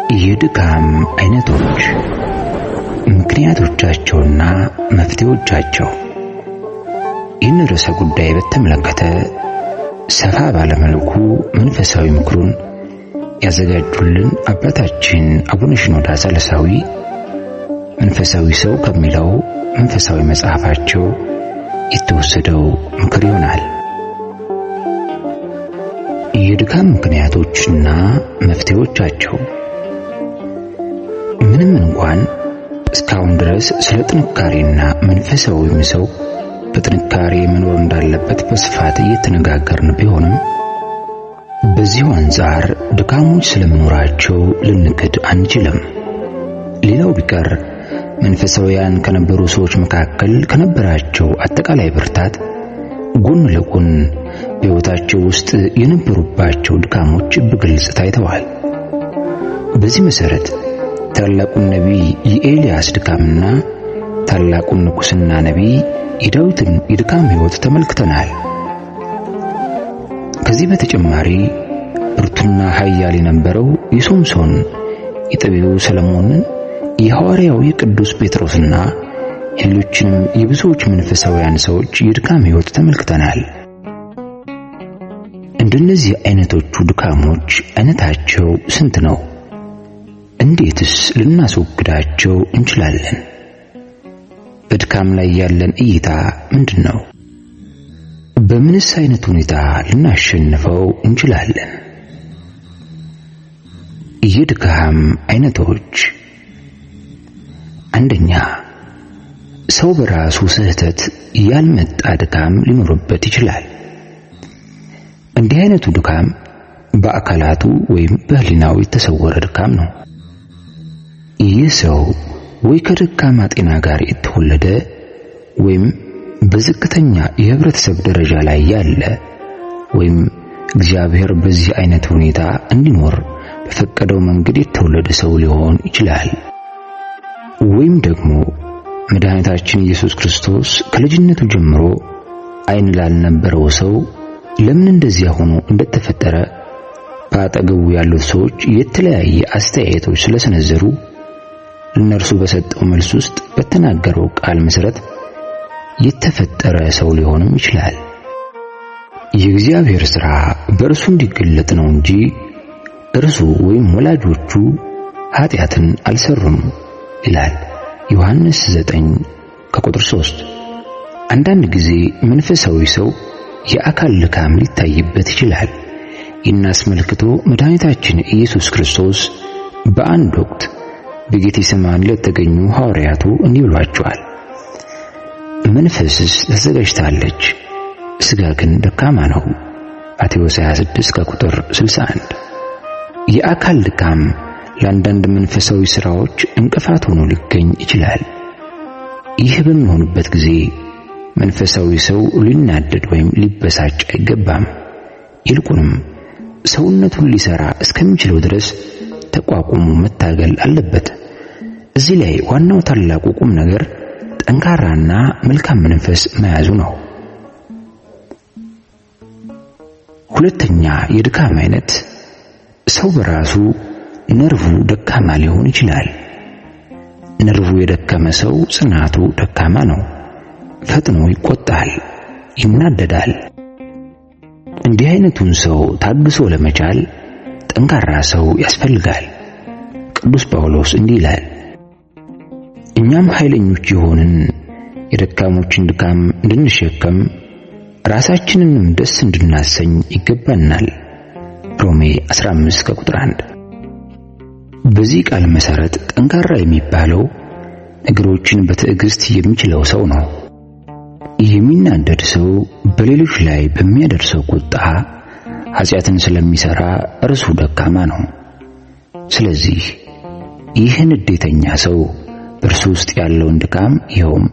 የድካም አይነቶች፣ ምክንያቶቻቸውና መፍትሄዎቻቸው። ይህን ርዕሰ ጉዳይ በተመለከተ ሰፋ ባለመልኩ መንፈሳዊ ምክሩን ያዘጋጁልን አባታችን አቡነ ሽኖዳ ሳልሳዊ መንፈሳዊ ሰው ከሚለው መንፈሳዊ መጽሐፋቸው የተወሰደው ምክር ይሆናል። የድካም ምክንያቶችና መፍትሄዎቻቸው። ምንም እንኳን እስካሁን ድረስ ስለ ጥንካሬና መንፈሳዊ ሰው በጥንካሬ መኖር እንዳለበት በስፋት እየተነጋገርን ቢሆንም በዚሁ አንጻር ድካሞች ስለመኖራቸው ልንክድ አንችልም። ሌላው ቢቀር መንፈሳዊያን ከነበሩ ሰዎች መካከል ከነበራቸው አጠቃላይ ብርታት ጎን ለጎን በሕይወታቸው ውስጥ የነበሩባቸው ድካሞች በግልጽ ታይተዋል። በዚህ መሰረት ታላቁን ነቢይ የኤልያስ ድካምና ታላቁን ንጉሥና ነቢይ የዳዊትን የድካም ሕይወት ተመልክተናል። ከዚህ በተጨማሪ ብርቱና ኃያል የነበረው የሶምሶን፣ የጠቢቡ ሰለሞንን፣ የሐዋርያው የቅዱስ ጴጥሮስና ሌሎችንም የብዙዎች መንፈሳውያን ሰዎች የድካም ሕይወት ተመልክተናል። እንደነዚህ አይነቶቹ ድካሞች አይነታቸው ስንት ነው? እንዴትስ ልናስወግዳቸው እንችላለን? በድካም ላይ ያለን እይታ ምንድነው? በምንስ አይነት ሁኔታ ልናሸንፈው እንችላለን? የድካም አይነቶች። አንደኛ፣ ሰው በራሱ ስህተት ያልመጣ ድካም ሊኖርበት ይችላል። እንዲህ አይነቱ ድካም በአካላቱ ወይም በህሊናው የተሰወረ ድካም ነው። ይህ ሰው ወይ ከደካማ ጤና ጋር የተወለደ ወይም በዝቅተኛ የህብረተሰብ ደረጃ ላይ ያለ ወይም እግዚአብሔር በዚህ አይነት ሁኔታ እንዲኖር በፈቀደው መንገድ የተወለደ ሰው ሊሆን ይችላል። ወይም ደግሞ መድኃኒታችን ኢየሱስ ክርስቶስ ከልጅነቱ ጀምሮ ዓይን ላልነበረው ሰው ለምን እንደዚያ ሆኖ እንደተፈጠረ በአጠገቡ ያሉት ሰዎች የተለያየ አስተያየቶች ስለሰነዘሩ ለነርሱ በሰጠው መልስ ውስጥ በተናገረው ቃል መሰረት የተፈጠረ ሰው ሊሆንም ይችላል። የእግዚአብሔር ሥራ በእርሱ እንዲገለጥ ነው እንጂ እርሱ ወይም ወላጆቹ ኃጢአትን አልሰሩም ይላል ዮሐንስ 9 ከቁጥር 3። አንዳንድ ጊዜ መንፈሳዊ ሰው የአካል ድካም ሊታይበት ይችላል። ይህን አስመልክቶ መድኃኒታችን ኢየሱስ ክርስቶስ በአንድ ወቅት በጌቴሰማኒ ለተገኙ ሐዋርያቱ እንዲህ ብሏቸዋል። መንፈስስ ተዘጋጅታለች፣ ሥጋ ግን ደካማ ነው። ማቴዎስ 26 ከቁጥር 61። የአካል ድካም ለአንዳንድ መንፈሳዊ ሥራዎች እንቅፋት ሆኖ ሊገኝ ይችላል። ይህ በሚሆንበት ጊዜ መንፈሳዊ ሰው ሊናደድ ወይም ሊበሳጭ አይገባም። ይልቁንም ሰውነቱን ሊሰራ እስከሚችለው ድረስ ተቋቁሞ መታገል አለበት። እዚህ ላይ ዋናው ታላቁ ቁም ነገር ጠንካራና መልካም መንፈስ መያዙ ነው። ሁለተኛ የድካም አይነት፣ ሰው በራሱ ነርቩ ደካማ ሊሆን ይችላል። ነርቩ የደከመ ሰው ጽናቱ ደካማ ነው። ፈጥኖ ይቆጣል፣ ይናደዳል። እንዲህ አይነቱን ሰው ታግሶ ለመቻል ጠንካራ ሰው ያስፈልጋል። ቅዱስ ጳውሎስ እንዲህ ይላል፣ እኛም ኃይለኞች የሆንን የደካሞችን ድካም እንድንሸከም ራሳችንንም ደስ እንድናሰኝ ይገባናል። ሮሜ 15 ከቁጥር 1። በዚህ ቃል መሰረት ጠንካራ የሚባለው ነገሮችን በትዕግስት የሚችለው ሰው ነው። የሚናደድ ሰው በሌሎች ላይ በሚያደርሰው ቁጣ ኃጢአትን ስለሚሰራ እርሱ ደካማ ነው። ስለዚህ ይህ ንዴተኛ ሰው በእርሱ ውስጥ ያለውን ድካም ይኸውም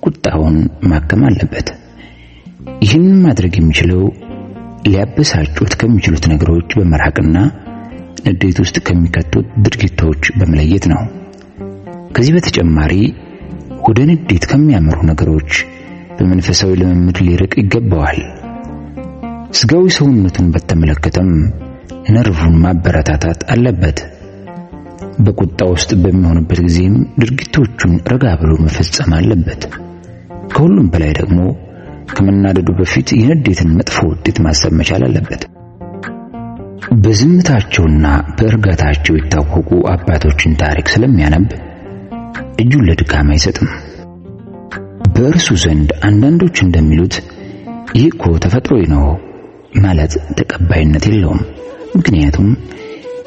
ቁጣውን ማከም አለበት። ይህን ማድረግ የሚችለው ሊያበሳጩት ከሚችሉት ነገሮች በመራቅና ንዴት ውስጥ ከሚከቱት ድርጊቶች በመለየት ነው። ከዚህ በተጨማሪ ወደ ንዴት ከሚያመሩ ነገሮች በመንፈሳዊ ልምምድ ሊርቅ ይገባዋል። ስጋዊ ሰውነቱን በተመለከተም ነርቭን ማበረታታት አለበት። በቁጣ ውስጥ በሚሆንበት ጊዜም ድርጊቶቹን ረጋ ብሎ መፈጸም አለበት። ከሁሉም በላይ ደግሞ ከመናደዱ በፊት የንዴትን መጥፎ ውጤት ማሰብ መቻል አለበት። በዝምታቸውና በእርጋታቸው የታወቁ አባቶችን ታሪክ ስለሚያነብ እጁን ለድካም አይሰጥም። በእርሱ ዘንድ አንዳንዶች እንደሚሉት ይህ እኮ ተፈጥሮዬ ነው ማለት ተቀባይነት የለውም። ምክንያቱም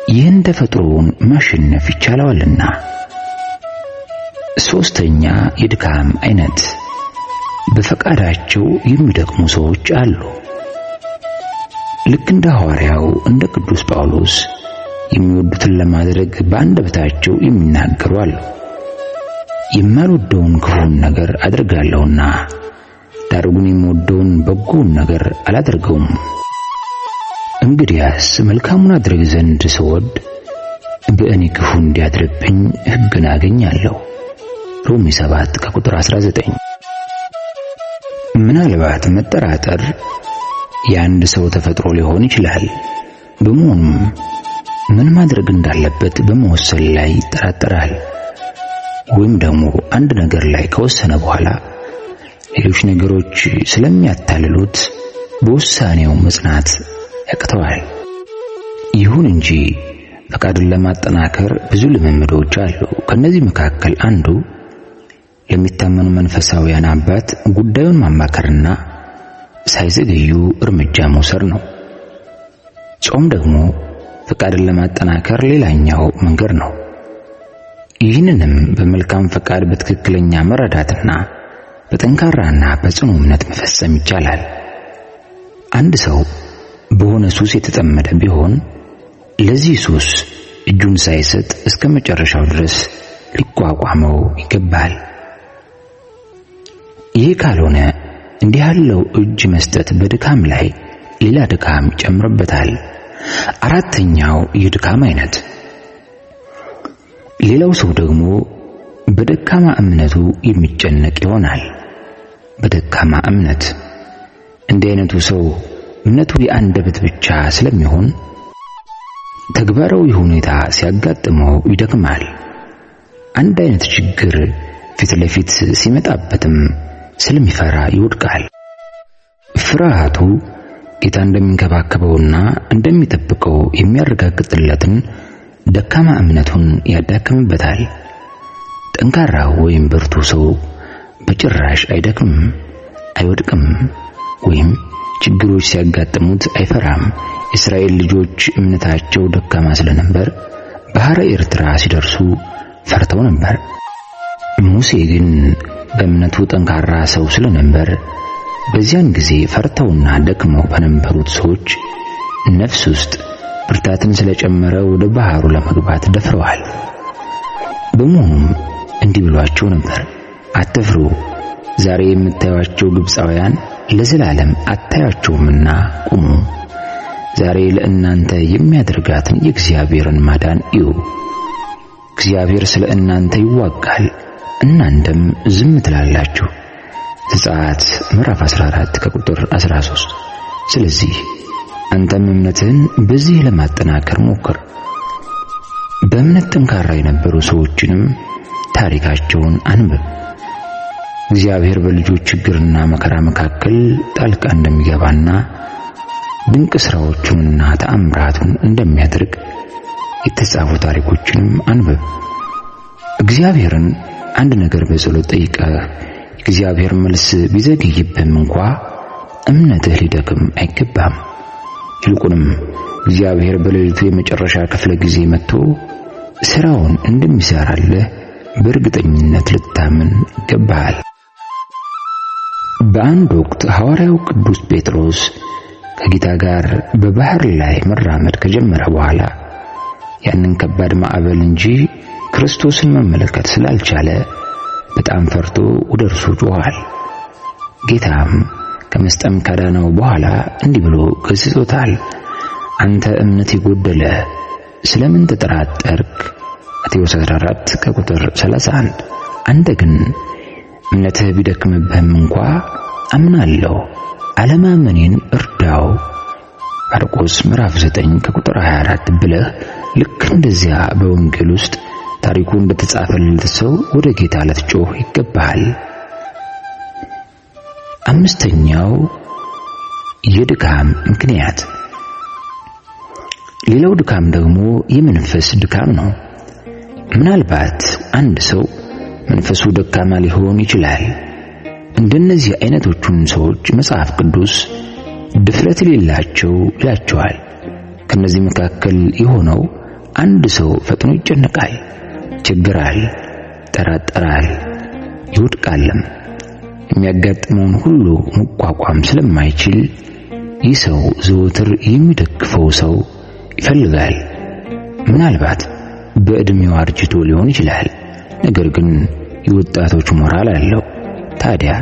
ይህን ተፈጥሮውን ማሸነፍ ይቻላልና። ሶስተኛ የድካም አይነት፣ በፈቃዳቸው የሚደክሙ ሰዎች አሉ። ልክ እንደ ሐዋርያው እንደ ቅዱስ ጳውሎስ የሚወዱትን ለማድረግ በአንደበታቸው የሚናገሩ አሉ። የማልወደውን ክፉን ነገር አድርጋለሁና ዳሩ ግን የምወደውን በጎውን ነገር አላደርገውም። እንግዲያስ መልካሙን አድርግ ዘንድ ስወድ በእኔ ክፉ እንዲያድርብኝ ሕግን አገኛለሁ። ሮሜ 7:19። ምናልባት መጠራጠር የአንድ ሰው ተፈጥሮ ሊሆን ይችላል። በመሆኑም ምን ማድረግ እንዳለበት በመወሰን ላይ ይጠራጠራል። ወይም ደግሞ አንድ ነገር ላይ ከወሰነ በኋላ ሌሎች ነገሮች ስለሚያታልሉት በውሳኔው መጽናት ያቅተዋል። ይሁን እንጂ ፈቃድን ለማጠናከር ብዙ ልምምዶች አሉ። ከነዚህ መካከል አንዱ ለሚታመኑ መንፈሳውያን አባት ጉዳዩን ማማከርና ሳይዘገዩ እርምጃ መውሰድ ነው። ጾም ደግሞ ፈቃድን ለማጠናከር ሌላኛው መንገድ ነው። ይህንንም በመልካም ፈቃድ በትክክለኛ መረዳትና በጠንካራና በጽኑ እምነት መፈጸም ይቻላል። አንድ ሰው በሆነ ሱስ የተጠመደ ቢሆን ለዚህ ሱስ እጁን ሳይሰጥ እስከ መጨረሻው ድረስ ሊቋቋመው ይገባል። ይህ ካልሆነ እንዲህ ያለው እጅ መስጠት በድካም ላይ ሌላ ድካም ይጨምርበታል። አራተኛው የድካም አይነት፣ ሌላው ሰው ደግሞ በደካማ እምነቱ የሚጨነቅ ይሆናል። በደካማ እምነት እንዲህ አይነቱ ሰው እምነቱ የአንደበት ብቻ ስለሚሆን ተግባራዊ ሁኔታ ሲያጋጥመው ይደክማል። አንድ አይነት ችግር ፊት ለፊት ሲመጣበትም ስለሚፈራ ይወድቃል። ፍርሃቱ ጌታ እንደሚንከባከበውና እንደሚጠብቀው የሚያረጋግጥለትን ደካማ እምነቱን ያዳክምበታል። ጠንካራ ወይም ብርቱ ሰው በጭራሽ አይደክምም፣ አይወድቅም፣ ወይም ችግሮች ሲያጋጥሙት አይፈራም። የእስራኤል ልጆች እምነታቸው ደካማ ስለነበር ባህረ ኤርትራ ሲደርሱ ፈርተው ነበር። ሙሴ ግን በእምነቱ ጠንካራ ሰው ስለነበር በዚያን ጊዜ ፈርተውና ደክመው በነበሩት ሰዎች ነፍስ ውስጥ ብርታትን ስለጨመረ ወደ ባህሩ ለመግባት ደፍረዋል። በመሆኑም እንዲህ ብሏቸው ነበር፣ አትፍሩ፣ ዛሬ የምታዩአቸው ግብፃውያን ለዘላለም አታያቸውምና ቁሙ። ዛሬ ለእናንተ የሚያደርጋትን የእግዚአብሔርን ማዳን እዩ። እግዚአብሔር ስለ እናንተ ይዋጋል፣ እናንተም ዝም ትላላችሁ። ዘጸአት ምዕራፍ 14:13። ስለዚህ አንተም እምነትህን በዚህ ለማጠናከር ሞክር። በእምነት ጠንካራ የነበሩ ሰዎችንም ታሪካቸውን አንብብ። እግዚአብሔር በልጆች ችግርና መከራ መካከል ጣልቃ እንደሚገባና ድንቅ ሥራዎቹንና ተአምራቱን እንደሚያደርግ የተጻፉ ታሪኮችንም አንብብ። እግዚአብሔርን አንድ ነገር በጸሎት ጠይቀህ እግዚአብሔር መልስ ቢዘገይብህም እንኳ እምነትህ ሊደክም አይገባም። ይልቁንም እግዚአብሔር በሌሊቱ የመጨረሻ ክፍለ ጊዜ መጥቶ ሥራውን እንደሚሰራልህ በእርግጠኝነት ልታምን ይገባሃል። በአንድ ወቅት ሐዋርያው ቅዱስ ጴጥሮስ ከጌታ ጋር በባህር ላይ መራመድ ከጀመረ በኋላ ያንን ከባድ ማዕበል እንጂ ክርስቶስን መመልከት ስላልቻለ በጣም ፈርቶ ወደ እርሱ ጮኻል። ጌታም ከመስጠም ካዳነው በኋላ እንዲህ ብሎ ገሥጾታል። አንተ እምነት የጎደለ ስለምን ተጠራጠርክ? ማቴዎስ 14:31። አንተ ግን እምነትህ ቢደክምብህም እንኳ አምናለሁ፣ አለማመኔን እርዳው ማርቆስ ምዕራፍ 9:24 ብለህ ልክ እንደዚያ በወንጌል ውስጥ ታሪኩ እንደተጻፈለት ሰው ወደ ጌታ ልትጮህ ይገባል። አምስተኛው የድካም ምክንያት። ሌላው ድካም ደግሞ የመንፈስ ድካም ነው። ምናልባት አንድ ሰው መንፈሱ ደካማ ሊሆን ይችላል። እንደነዚህ አይነቶቹን ሰዎች መጽሐፍ ቅዱስ ድፍረት የሌላቸው ይላቸዋል። ከነዚህ መካከል የሆነው አንድ ሰው ፈጥኖ ይጨነቃል፣ ይቸገራል፣ ይጠራጠራል፣ ይወድቃልም። የሚያጋጥመውን ሁሉ መቋቋም ስለማይችል ይህ ሰው ዘወትር የሚደግፈው ሰው ይፈልጋል። ምናልባት በዕድሜው አርጅቶ ሊሆን ይችላል፣ ነገር ግን የወጣቶች ሞራል አለው። ታዲያ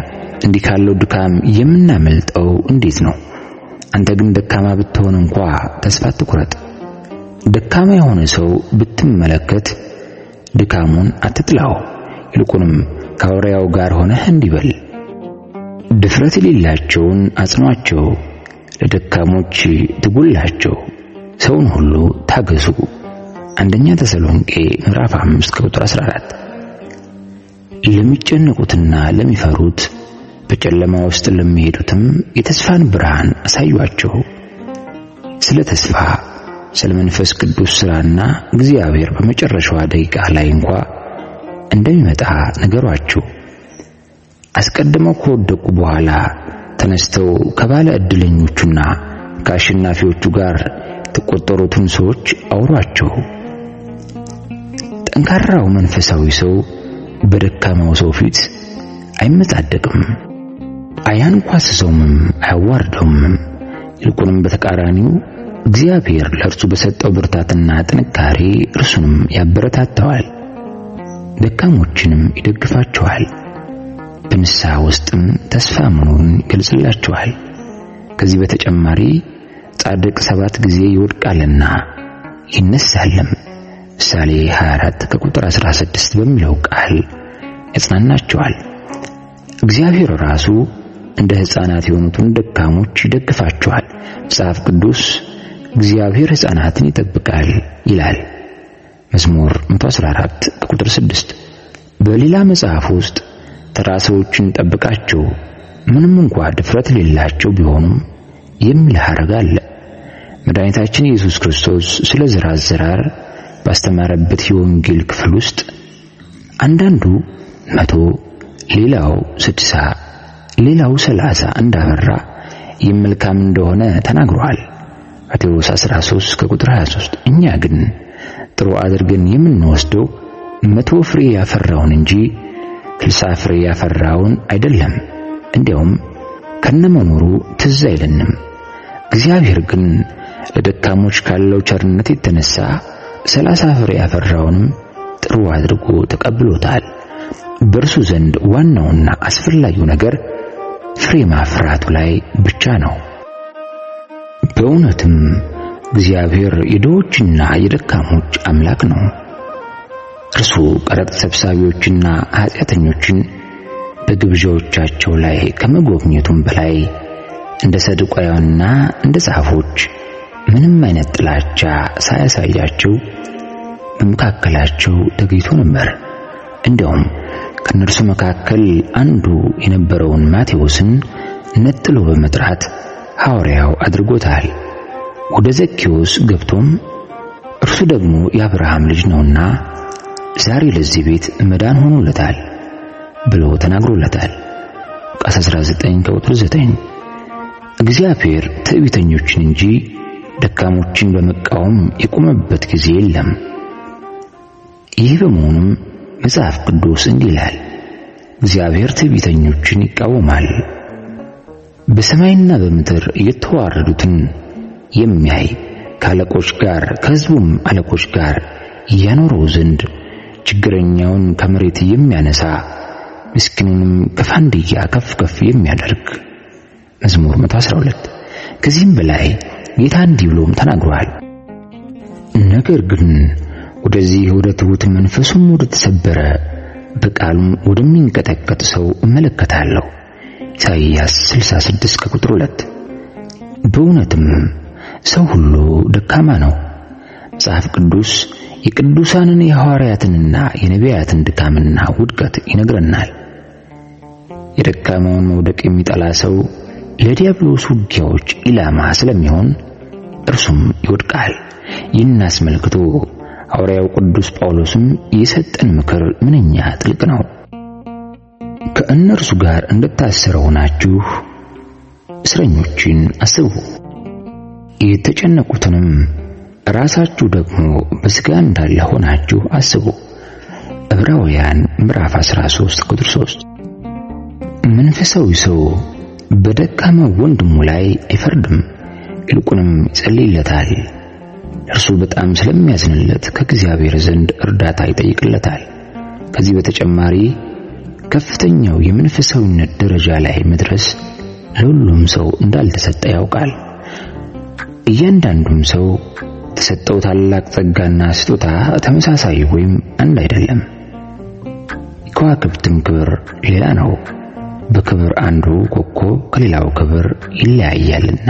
እንዲህ ካለው ድካም የምናመልጠው እንዴት ነው? አንተ ግን ደካማ ብትሆን እንኳ ተስፋ አትቁረጥ። ደካማ የሆነ ሰው ብትመለከት ድካሙን አትጥላው፣ ይልቁንም ከአውሬያው ጋር ሆነህ እንዲበል። ድፍረት የሌላቸውን አጽኗቸው፣ ለደካሞች ትጉላቸው፣ ሰውን ሁሉ ታገሱ። አንደኛ ተሰሎንቄ ምዕራፍ 5 ቁጥር 14። ለሚጨነቁትና ለሚፈሩት በጨለማ ውስጥ ለሚሄዱትም የተስፋን ብርሃን አሳዩአቸው። ስለ ተስፋ፣ ስለ መንፈስ ቅዱስ ሥራና እግዚአብሔር በመጨረሻዋ ደቂቃ ላይ እንኳ እንደሚመጣ ነገሯቸው። አስቀድመው ከወደቁ በኋላ ተነስተው ከባለ ዕድለኞቹና ከአሸናፊዎቹ ጋር የተቆጠሩትን ሰዎች አውሯቸው። ጠንካራው መንፈሳዊ ሰው በደካማው ሰው ፊት አይመጻደቅም፣ አያንኳስሰውም፣ አያዋርደውም። ይልቁንም በተቃራኒው እግዚአብሔር ለእርሱ በሰጠው ብርታትና ጥንካሬ እርሱንም ያበረታታዋል፣ ደካሞችንም ይደግፋቸዋል። በንስሐ ውስጥም ተስፋ መኖሩን ይገልጽላቸዋል። ከዚህ በተጨማሪ ጻድቅ 7 ጊዜ ይወድቃልና ይነሳልም፣ ምሳሌ 24 ከቁጥር 16 በሚለው ቃል ያጽናናቸዋል። እግዚአብሔር ራሱ እንደ ሕፃናት የሆኑትን ደካሞች ይደግፋቸዋል። መጽሐፍ ቅዱስ እግዚአብሔር ሕፃናትን ይጠብቃል ይላል። መዝሙር 114 ቁጥር 6። በሌላ መጽሐፍ ውስጥ ተራ ሰዎችን ጠብቃቸው ምንም እንኳ ድፍረት የሌላቸው ቢሆኑም የሚል ሐረግ አለ። መድኃኒታችን ኢየሱስ ክርስቶስ ስለ ዘር አዘራር ባስተማረበት የወንጌል ክፍል ውስጥ አንዳንዱ 100 ሌላው 60 ሌላው 30 እንዳፈራ የመልካም እንደሆነ ተናግሯል። ማቴዎስ 13 ከቁጥር 23። እኛ ግን ጥሩ አድርገን የምንወስደው 100 ፍሬ ያፈራውን እንጂ 60 ፍሬ ያፈራውን አይደለም። እንዲያውም ከነመኖሩ ትዝ አይለንም። እግዚአብሔር ግን ለደካሞች ካለው ቸርነት የተነሳ 30 ፍሬ ያፈራውንም ጥሩ አድርጎ ተቀብሎታል። በእርሱ ዘንድ ዋናውና አስፈላጊው ነገር ፍሬ ማፍራቱ ላይ ብቻ ነው። በእውነትም እግዚአብሔር የድሆችና የደካሞች አምላክ ነው። እርሱ ቀረጥ ሰብሳቢዎችና ኃጢአተኞችን በግብዣዎቻቸው ላይ ከመጎብኘቱም በላይ እንደ ሰዱቃውያንና እንደ ጻፎች ምንም አይነት ጥላቻ ሳያሳያቸው በመካከላቸው ተገኝቶ ነበር። እንዲያውም ከነርሱ መካከል አንዱ የነበረውን ማቴዎስን ነጥሎ በመጥራት ሐዋርያው አድርጎታል። ወደ ዘኬዎስ ገብቶም እርሱ ደግሞ የአብርሃም ልጅ ነውና ዛሬ ለዚህ ቤት መዳን ሆኖለታል ብሎ ተናግሮለታል። ሉቃስ 19 ቁጥር 9። እግዚአብሔር ትዕቢተኞችን እንጂ ደካሞችን በመቃወም የቆመበት ጊዜ የለም። ይህ በመሆኑም መጽሐፍ ቅዱስ እንዲህ ይላል፣ እግዚአብሔር ትዕቢተኞችን ይቃወማል፣ በሰማይና በምድር የተዋረዱትን የሚያይ ከአለቆች ጋር ከሕዝቡም አለቆች ጋር ያኖረው ዘንድ ችግረኛውን ከመሬት የሚያነሳ ምስኪኑንም ከፋንድያ ከፍ ከፍ የሚያደርግ። መዝሙር 112። ከዚህም በላይ ጌታ እንዲህ ብሎም ተናግሯል፣ ነገር ግን ወደዚህ ወደ ትሑት መንፈሱም ወደ ተሰበረ በቃሉም ወደሚንቀጠቀጥ ሰው እመለከታለሁ። ኢሳይያስ 66 ቁጥር 2። በእውነትም ሰው ሁሉ ደካማ ነው። መጽሐፍ ቅዱስ የቅዱሳንን የሐዋርያትንና የነቢያትን ድካምና ውድቀት ይነግረናል። የደካማውን መውደቅ የሚጠላ ሰው ለዲያብሎስ ውጊያዎች ኢላማ ስለሚሆን እርሱም ይወድቃል። ይህን አስመልክቶ ሐዋርያው ቅዱስ ጳውሎስም የሰጠን ምክር ምንኛ ጥልቅ ነው። ከእነርሱ ጋር እንደታሰረ ሆናችሁ እስረኞችን አስቡ፣ የተጨነቁትንም ራሳችሁ ደግሞ በሥጋ እንዳለ ሆናችሁ አስቡ። ዕብራውያን ምዕራፍ 13 ቁጥር 3። መንፈሳዊ ሰው በደካማ ወንድሙ ላይ አይፈርድም፣ ይልቁንም ይጸልይለታል። እርሱ በጣም ስለሚያዝንለት ከእግዚአብሔር ዘንድ እርዳታ ይጠይቅለታል። ከዚህ በተጨማሪ ከፍተኛው የመንፈሳዊነት ደረጃ ላይ መድረስ ለሁሉም ሰው እንዳልተሰጠ ያውቃል። እያንዳንዱም ሰው የተሰጠው ታላቅ ጸጋና ስጦታ ተመሳሳይ ወይም አንድ አይደለም። የከዋክብትም ክብር ሌላ ነው። በክብር አንዱ ኮከብ ከሌላው ክብር ይለያያልና።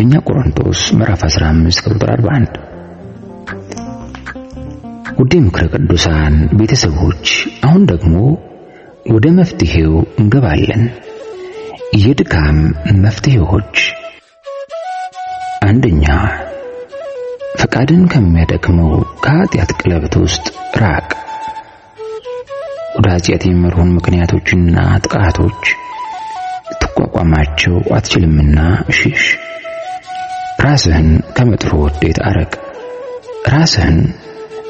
እኛ ቆሮንቶስ ምዕራፍ 15 ቁጥር 41። ውድ ምክረ ቅዱሳን ቤተሰቦች፣ አሁን ደግሞ ወደ መፍትሄው እንገባለን። የድካም መፍትሄዎች። አንደኛ፣ ፈቃድን ከሚያደክመው ከኃጢአት ቀለበት ውስጥ ራቅ። ወደ ኃጢአት የሚመሩን ምክንያቶችና ጥቃቶች ልትቋቋማቸው አትችልምና ሽሽ። ራስህን ከመጥፎ ውዴት አረቅ። ራስህን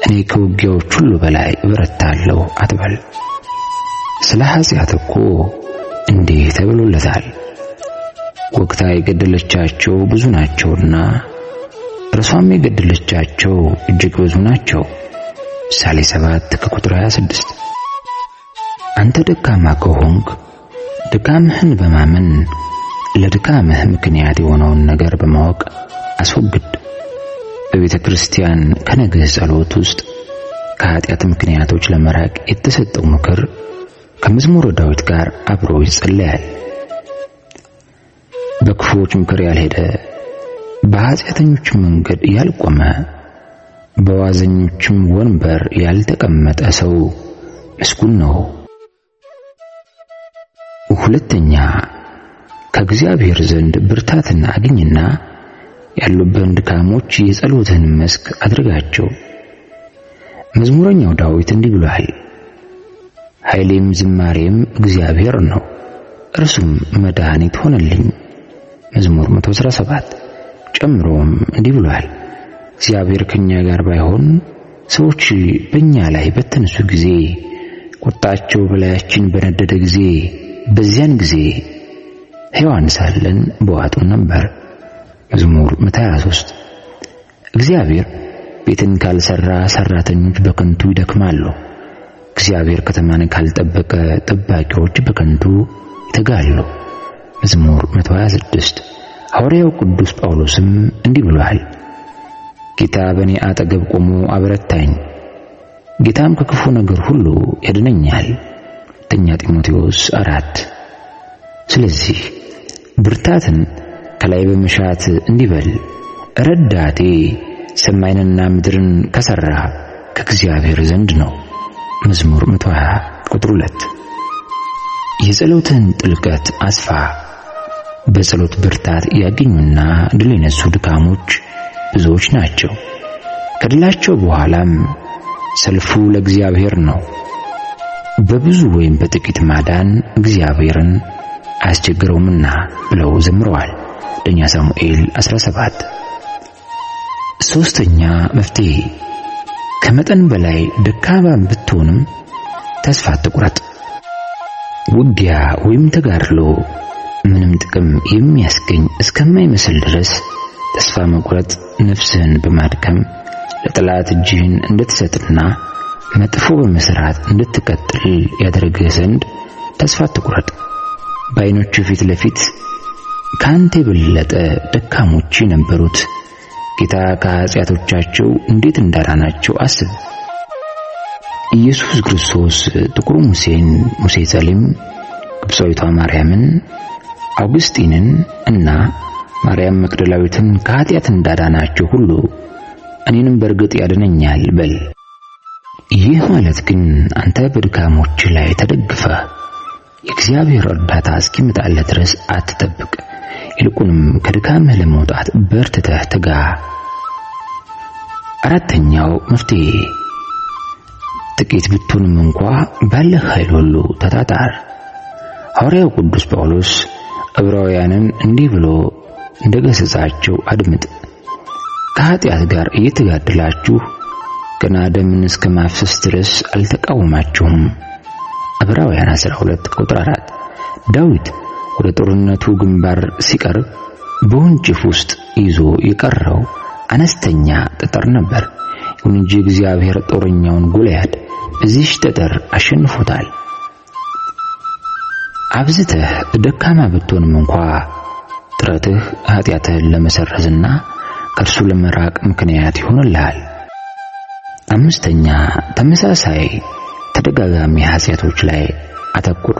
እኔ ከውጊያዎች ሁሉ በላይ እበረታለሁ አትበል። ስለ ኃጢአት እኮ እንዲህ ተብሎለታል፣ ወግታ የገደለቻቸው ብዙ ናቸውና እርሷም የገደለቻቸው እጅግ ብዙ ናቸው። ምሳሌ 7 ቁጥር 26። አንተ ደካማ ከሆንክ ድካምህን በማመን ለድካምህ ምክንያት የሆነውን ነገር በማወቅ አስወግድ። በቤተ ክርስቲያን ከነግህ ጸሎት ውስጥ ከኃጢአት ምክንያቶች ለመራቅ የተሰጠው ምክር ከመዝሙረ ዳዊት ጋር አብሮ ይጸለያል። በክፉዎች ምክር ያልሄደ፣ በኃጢአተኞች መንገድ ያልቆመ፣ በዋዘኞችም ወንበር ያልተቀመጠ ሰው ምስጉን ነው። ሁለተኛ፣ ከእግዚአብሔር ዘንድ ብርታትን አግኝና ያሉብህን ድካሞች የጸሎትህን መስክ አድርጋቸው። መዝሙረኛው ዳዊት እንዲህ ብሏል፣ ኃይሌም ዝማሬም እግዚአብሔር ነው፣ እርሱም መድኃኒት ሆነልኝ። መዝሙር 117። ጨምሮም እንዲህ ብሏል፣ እግዚአብሔር ከኛ ጋር ባይሆን ሰዎች በእኛ ላይ በተነሱ ጊዜ፣ ቁጣቸው በላያችን በነደደ ጊዜ፣ በዚያን ጊዜ ሕያዋን ሳለን በዋጡን ነበር። መዝሙር 123። እግዚአብሔር ቤትን ካልሰራ ሰራተኞች በከንቱ ይደክማሉ። እግዚአብሔር ከተማን ካልጠበቀ ጠባቂዎች በከንቱ ይተጋሉ። መዝሙር 126። ሐዋርያው ቅዱስ ጳውሎስም እንዲህ ብሏል፣ ጌታ በእኔ አጠገብ ቆሞ አበረታኝ፣ ጌታም ከክፉ ነገር ሁሉ ያድነኛል። ሁለተኛ ጢሞቴዎስ 4። ስለዚህ ብርታትን ከላይ በመሻት እንዲበል፣ ረዳቴ ሰማይንና ምድርን ከሰራ ከእግዚአብሔር ዘንድ ነው። መዝሙር 120 ቁጥር 2። የጸሎትን ጥልቀት አስፋ። በጸሎት ብርታት ያገኙና ድል የነሱ ድካሞች ብዙዎች ናቸው። ከድላቸው በኋላም ሰልፉ ለእግዚአብሔር ነው። በብዙ ወይም በጥቂት ማዳን እግዚአብሔርን አያስቸግረውምና ብለው ዘምረዋል። አንደኛ ሳሙኤል 17። ሶስተኛ መፍትሄ፣ ከመጠን በላይ ደካማ ብትሆንም ተስፋ አትቁረጥ። ውጊያ ወይም ተጋድሎ ምንም ጥቅም የሚያስገኝ እስከማይመስል ድረስ ተስፋ መቁረጥ ነፍስህን በማድከም ለጠላት እጅህን እንድትሰጥና መጥፎ በመስራት እንድትቀጥል ያደርግህ ዘንድ ተስፋ አትቁረጥ። በዓይኖቹ ፊት ለፊት ካንተ የበለጠ ደካሞች የነበሩት ጌታ ከኃጢአቶቻቸው እንዴት እንዳዳናቸው አስብ። ኢየሱስ ክርስቶስ ጥቁሩ ሙሴን፣ ሙሴ ጸሊም፣ ግብፃዊቷ ማርያምን፣ አውግስጢንን እና ማርያም መግደላዊትን ከኃጢአት እንዳዳናቸው ሁሉ እኔንም በርግጥ ያድነኛል በል። ይህ ማለት ግን አንተ በድካሞች ላይ ተደግፈህ የእግዚአብሔር እርዳታ እስኪመጣልህ ድረስ አትጠብቅ። ይልቁንም ከድካምህ ለመውጣት በርትተህ ትጋ። አራተኛው መፍትሄ ጥቂት ብትሆንም እንኳ ባለህ ኃይል ሁሉ ተጣጣር። ሐዋርያው ቅዱስ ጳውሎስ ዕብራውያንን እንዲህ ብሎ እንደገሰጻቸው አድምጥ። ከኃጢአት ጋር እየተጋደላችሁ ገና ደምን እስከ ማፍሰስ ድረስ አልተቃወማችሁም። ዕብራውያን 12 ቁጥር 4። ዳዊት ወደ ጦርነቱ ግንባር ሲቀርብ በወንጭፍ ውስጥ ይዞ የቀረው አነስተኛ ጠጠር ነበር። ይሁን እንጂ እግዚአብሔር ጦረኛውን ጎልያድ በዚህ ጠጠር አሸንፎታል። አብዝተህ ደካማ ብትሆንም እንኳ ጥረትህ ኃጢአትህን ለመሰረዝና ከእርሱ ለመራቅ ምክንያት ይሆንልሃል። አምስተኛ ተመሳሳይ ተደጋጋሚ ኃጢአቶች ላይ አተኩር።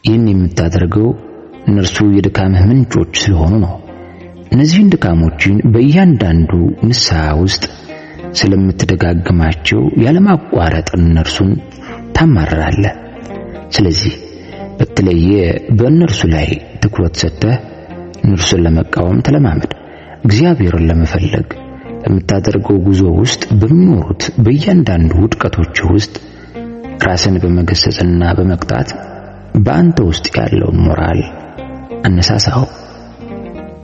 ይህን የምታደርገው እነርሱ የድካምህ ምንጮች ስለሆኑ ነው። እነዚህን ድካሞችን በእያንዳንዱ ንስሐ ውስጥ ስለምትደጋግማቸው ያለማቋረጥ እነርሱን ታማርራለህ። ስለዚህ በተለየ በእነርሱ ላይ ትኩረት ሰጥተህ እነርሱን ለመቃወም ተለማመድ። እግዚአብሔርን ለመፈለግ በምታደርገው ጉዞ ውስጥ በሚኖሩት በእያንዳንዱ ውድቀቶች ውስጥ ራስን በመገሰጽና በመቅጣት በአንተ ውስጥ ያለውን ሞራል አነሳሳው።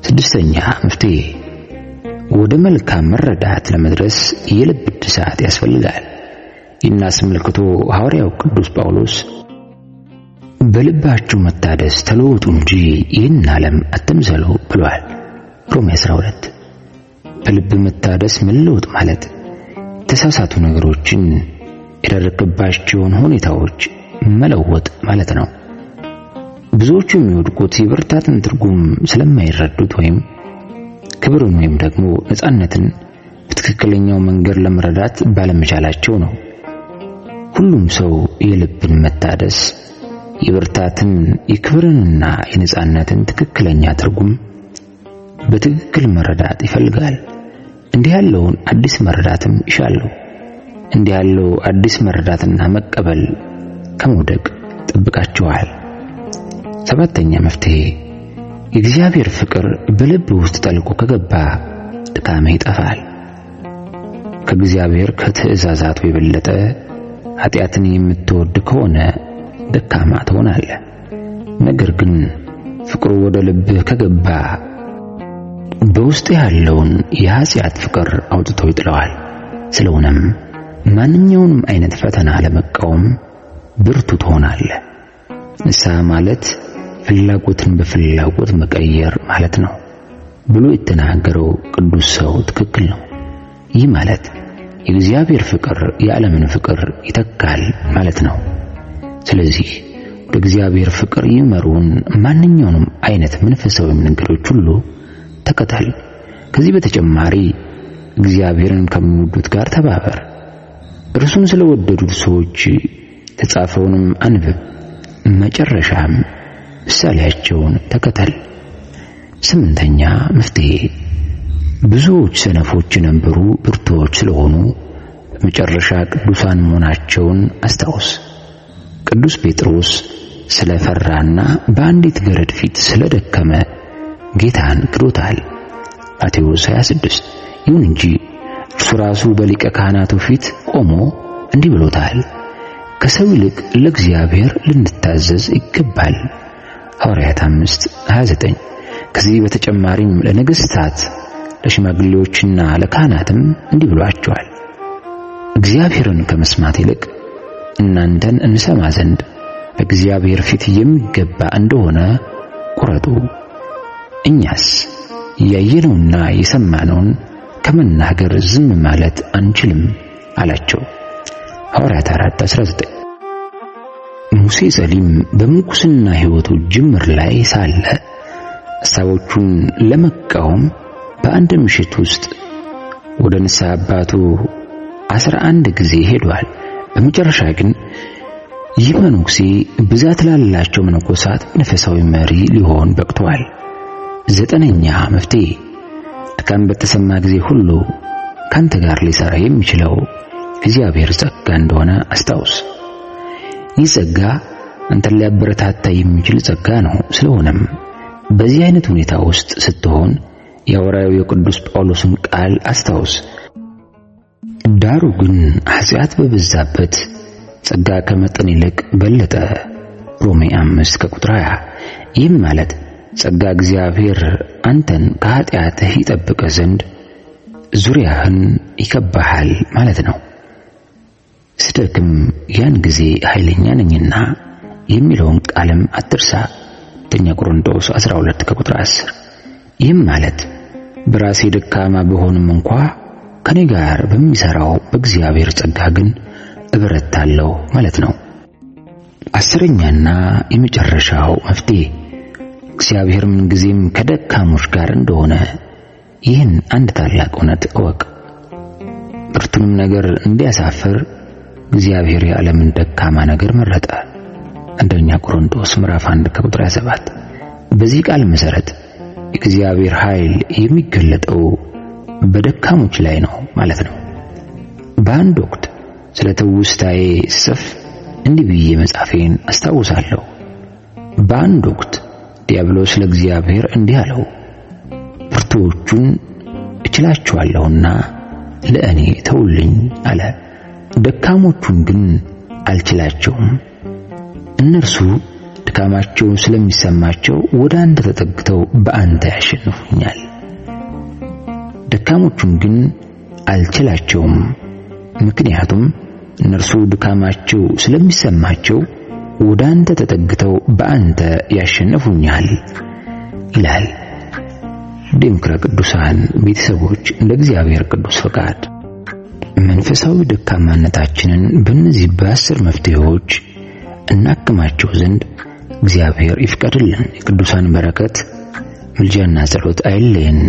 ስድስተኛ መፍትሄ ወደ መልካም መረዳት ለመድረስ የልብ እድሳት ያስፈልጋል። ይህን አስመልክቶ ሐዋርያው ቅዱስ ጳውሎስ በልባችሁ መታደስ ተለወጡ እንጂ ይህን ዓለም አትምሰሉ ብሏል። ሮሜ 12። በልብ መታደስ መለወጥ ማለት የተሳሳቱ ነገሮችን የደረሰባቸውን ሁኔታዎች መለወጥ ማለት ነው። ብዙዎቹ የሚወድቁት የብርታትን ትርጉም ስለማይረዱት ወይም ክብርን ወይም ደግሞ ነፃነትን በትክክለኛው መንገድ ለመረዳት ባለመቻላቸው ነው። ሁሉም ሰው የልብን መታደስ፣ የብርታትን፣ የክብርንና የነፃነትን ትክክለኛ ትርጉም በትክክል መረዳት ይፈልጋል። እንዲህ ያለውን አዲስ መረዳትም ይሻሉ። እንዲህ ያለው አዲስ መረዳትና መቀበል ከመውደቅ ጠብቃቸዋል። ሰባተኛ መፍትሄ የእግዚአብሔር ፍቅር በልብ ውስጥ ጠልቆ ከገባ ድካምህ ይጠፋል። ከእግዚአብሔር ከትእዛዛቱ የበለጠ ኃጢአትን የምትወድ ከሆነ ደካማ ትሆናለህ። ነገር ግን ፍቅሩ ወደ ልብህ ከገባ በውስጥ ያለውን የኃጢአት ፍቅር አውጥቶ ይጥለዋል። ስለሆነም ማንኛውንም አይነት ፈተና ለመቃወም ብርቱ ትሆናለህ። ንስሐ ማለት ፍላጎትን በፍላጎት መቀየር ማለት ነው ብሎ የተናገረው ቅዱስ ሰው ትክክል ነው። ይህ ማለት የእግዚአብሔር ፍቅር የዓለምን ፍቅር ይተካል ማለት ነው። ስለዚህ ወደ እግዚአብሔር ፍቅር ይመሩን ማንኛውንም አይነት መንፈሳዊ መንገዶች ሁሉ ተከተል። ከዚህ በተጨማሪ እግዚአብሔርን ከሚወዱት ጋር ተባበር። እርሱን ስለወደዱት ሰዎች ተጻፈውንም አንብብ። መጨረሻም ምሳሌያቸውን ተከተል። ስምንተኛ መፍትሄ ብዙዎች ሰነፎች የነበሩ ብርቱዎች ስለሆኑ በመጨረሻ ቅዱሳን መሆናቸውን አስታውስ። ቅዱስ ጴጥሮስ ስለፈራና በአንዲት ገረድ ፊት ስለደከመ ጌታን ክዶታል። ማቴዎስ 26። ይሁን እንጂ እርሱ ራሱ በሊቀ ካህናቱ ፊት ቆሞ እንዲህ ብሎታል፣ ከሰው ይልቅ ለእግዚአብሔር ልንታዘዝ ይገባል። ሐዋርያት 5:29። ከዚህ በተጨማሪም ለነገሥታት ለሽማግሌዎችና ለካህናትም እንዲህ ብሏቸዋል፣ እግዚአብሔርን ከመስማት ይልቅ እናንተን እንሰማ ዘንድ በእግዚአብሔር ፊት የሚገባ እንደሆነ ቁረጡ። እኛስ ያየነውና የሰማነውን ከመናገር ዝም ማለት አንችልም አላቸው። ሐዋርያት 4:19። ሙሴ ጸሊም በምንኩስና ሕይወቱ ጅምር ላይ ሳለ ሐሳቦቹን ለመቃወም በአንድ ምሽት ውስጥ ወደ ንስሐ አባቱ 11 ጊዜ ሄዷል። በመጨረሻ ግን ይህ መነኩሴ ብዛት ላላቸው መነኮሳት መንፈሳዊ መሪ ሊሆን በቅቷል። 9ኛ መፍትሄ ድካም በተሰማ ጊዜ ሁሉ ካንተ ጋር ሊሰራ የሚችለው እግዚአብሔር ጸጋ እንደሆነ አስታውስ። ይህ ጸጋ አንተን ሊያበረታታ የሚችል ጸጋ ነው። ስለሆነም በዚህ አይነት ሁኔታ ውስጥ ስትሆን የሐዋርያው የቅዱስ ጳውሎስን ቃል አስታውስ። ዳሩ ግን ኃጢአት በበዛበት ጸጋ ከመጠን ይልቅ በለጠ። ሮሜ 5:20። ይህም ማለት ጸጋ እግዚአብሔር አንተን ከኃጢአትህ ይጠብቅ ዘንድ ዙሪያህን ይከባሃል ማለት ነው። ስደክም ያን ጊዜ ኃይለኛ ነኝና የሚለውን ቃልም አትርሳ። ቆሮንቶስ 12:10። ይህም ማለት በራሴ ደካማ በሆንም እንኳ ከኔ ጋር በሚሰራው በእግዚአብሔር ጸጋ ግን እበረታለሁ ማለት ነው። አስረኛና የመጨረሻው መፍትሄ እግዚአብሔር ምንጊዜም ከደካሞች ጋር እንደሆነ ይህን አንድ ታላቅ እውነት እወቅ። ብርቱንም ነገር እንዲያሳፍር እግዚአብሔር የዓለምን ደካማ ነገር መረጠ። ቆሮንቶስ ምዕራፍ 1:7። በዚህ ቃል መሰረት የእግዚአብሔር ኃይል የሚገለጠው በደካሞች ላይ ነው ማለት ነው። በአንድ ወቅት ስለ ትውስታዬ ስጽፍ እንዲህ ብዬ መጻፌን አስታውሳለሁ። በአንድ ወቅት ዲያብሎስ ለእግዚአብሔር እንዲህ አለው፣ ብርቱዎቹን እችላቸዋለሁና ለእኔ ተውልኝ አለ። ደካሞቹን ግን አልችላቸውም። እነርሱ ድካማቸው ስለሚሰማቸው ወደ አንተ ተጠግተው በአንተ ያሸንፉኛል። ደካሞቹን ግን አልችላቸውም፣ ምክንያቱም እነርሱ ድካማቸው ስለሚሰማቸው ወደ አንተ ተጠግተው በአንተ ያሸንፉኛል ይላል። ድንክረ ቅዱሳን ቤተሰቦች እንደ እግዚአብሔር ቅዱስ ፈቃድ መንፈሳዊ ደካማነታችንን በእነዚህ በ10 መፍትሄዎች እናክማቸው ዘንድ እግዚአብሔር ይፍቀድልን። የቅዱሳን በረከት ምልጃና ጸሎት አይለየን።